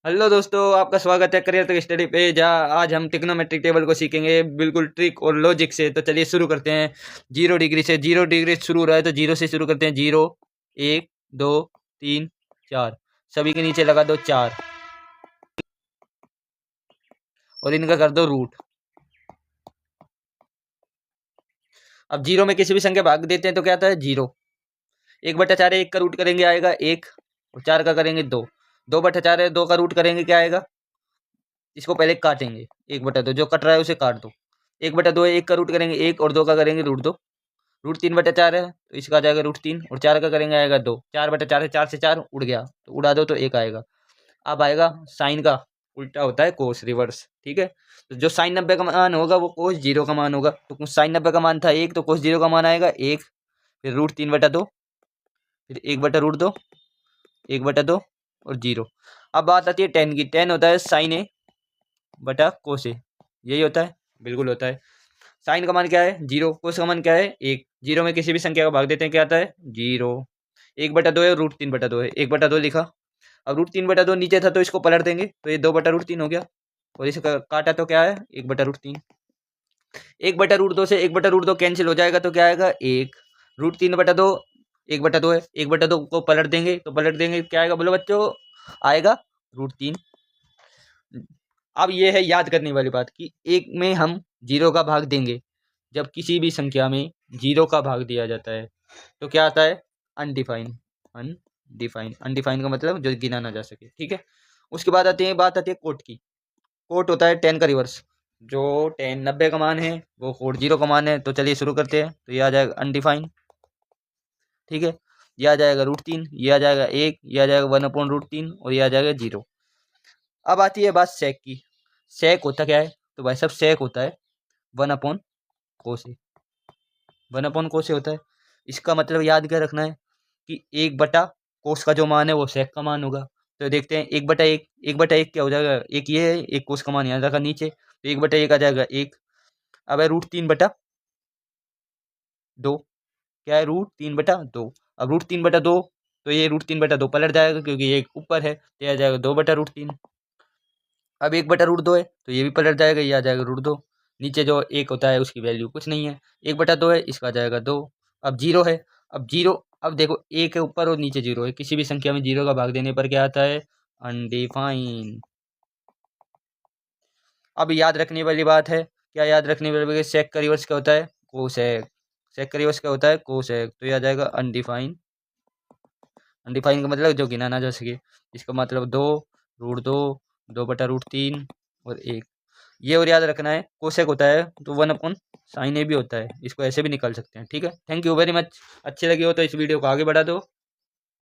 Hello दोस्तों, आपका स्वागत है करियर तक स्टडी पे। जहाँ आज हम ट्रिग्नोमेट्रिक टेबल को सीखेंगे बिल्कुल ट्रिक और लॉजिक से। तो चलिए शुरू करते हैं। 0 डिग्री से, 0 डिग्री शुरू हो रहा है तो 0 से शुरू करते हैं। 0, 1, 2, 3, 4, सभी के नीचे लगा दो 4 और इनका कर दो रूट। अब 0 में किसी भी संख्या भाग देते हैं तो क्या आता है 0। 1/4 है, 1 का रूट करेंगे आएगा 1 और 4 का करेंगे 2। 2/4 है, 2 का रूट करेंगे क्या आएगा। इसको पहले काटेंगे, 1/2 जो कट रहा है उसे काट दो। 1/2 है, 1 का रूट करेंगे 1 और 2 का करेंगे रूट 2। रूट 3/4 है तो इसका आ जाएगा रूट 3 और 4 का करेंगे आएगा 2। 4/4 है, 4 से 4 उड़ गया तो उड़ा दो तो 1 आएगा। अब आएगा साइन का उल्टा होता है कोस, रिवर्स। ठीक है, तो जो साइन 90 का मान होगा वो कोस 0 का मान होगा। तो साइन 90 का मान था 1 तो कोस 0 का मान आएगा 1। फिर रूट 3/2, फिर 1/√2, 1/2 और 0। अब बात आती है 10 की। 10 होता है साइन ए बटा कोस ए, यही होता है, बिल्कुल होता है। साइन का मान क्या है 0, कोस का मान क्या है 1। 0 में किसी भी संख्या को भाग देते हैं क्या आता है 0। 1/2 है, रूट 3/2 है, 1/2 लिखा। अब रूट 3/2 नीचे था तो इसको पलट देंगे तो ये 2/√3 हो गया और इसे काटा तो क्या है 1/√3। 1/√2 से 1/√2 कैंसिल हो जाएगा तो क्या आएगा 1। रूट 3/2 1/2 है, 1/2 को पलट देंगे तो पलट देंगे क्या आएगा बोलो बच्चों, आएगा रूट 3। अब ये है याद करने वाली बात कि एक में हम 0 का भाग देंगे। जब किसी भी संख्या में 0 का भाग दिया जाता है तो क्या आता है अनडिफाइन। अनडिफाइन, अनडिफाइन का मतलब जो गिना ना जा सके। ठीक है, उसके बाद बात आती है कोट की। कोट होता है 10 का रिवर्स। जो 10 90 का मान है वो कोट 0 का मान है। तो चलिए शुरू करते हैं। तो ये आ जाएगा अनडिफाइन। ठीक है, ये आ जाएगा रूट 3, ये आ जाएगा 1, ये आ जाएगा 1/√3 और ये आ जाएगा 0। अब आती है बात सेक की। सेक होता क्या है तो भाई साहब सेक होता है 1/कोस ए। 1/कोस ए होता है। इसका मतलब याद क्या रखना है कि 1/कोस का जो मान है वो सेक का मान होगा। तो देखते हैं 1/1, 1/1 क्या हो जाएगा, एक ये है, एक कोस का मान यहाँ रखा नीचे तो 1/1 आ जाएगा 1। अब है रूट 3/2, क्या है रूट 3/2। अब रूट 3/2 तो ये रूट 3/2 पलट जाएगा क्योंकि ये ऊपर है तो ये आ जाएगा 2/√3। अब 1/√2 है तो ये भी पलट जाएगा, ये आ जाएगा रूट 2। नीचे जो 1 होता है उसकी वैल्यू कुछ नहीं है, 1/2 है, इसका आ जाएगा 2। अब 0 है, अब 0, अब देखो 1 है ऊपर और नीचे 0 है। किसी भी संख्या में 0 का भाग देने पर क्या आता है अनडिफाइन। अब याद रखने वाली बात है, क्या याद रखने वाली बात है, सेक का रिवर्स क्या होता है कोसेक। सेक का रिवर्स क्या होता है कोसेक। तो ये आ जाएगा अनडिफाइन। अनडिफाइन का मतलब जो गिना ना जा सके। इसका मतलब 2, रूट 2, 2/√3 और 1। ये और याद रखना है कोसेक होता है तो 1/sin ए भी होता है, इसको ऐसे भी निकाल सकते हैं। ठीक है, थैंक यू वेरी मच। अच्छी लगी हो तो इस वीडियो को आगे बढ़ा दो।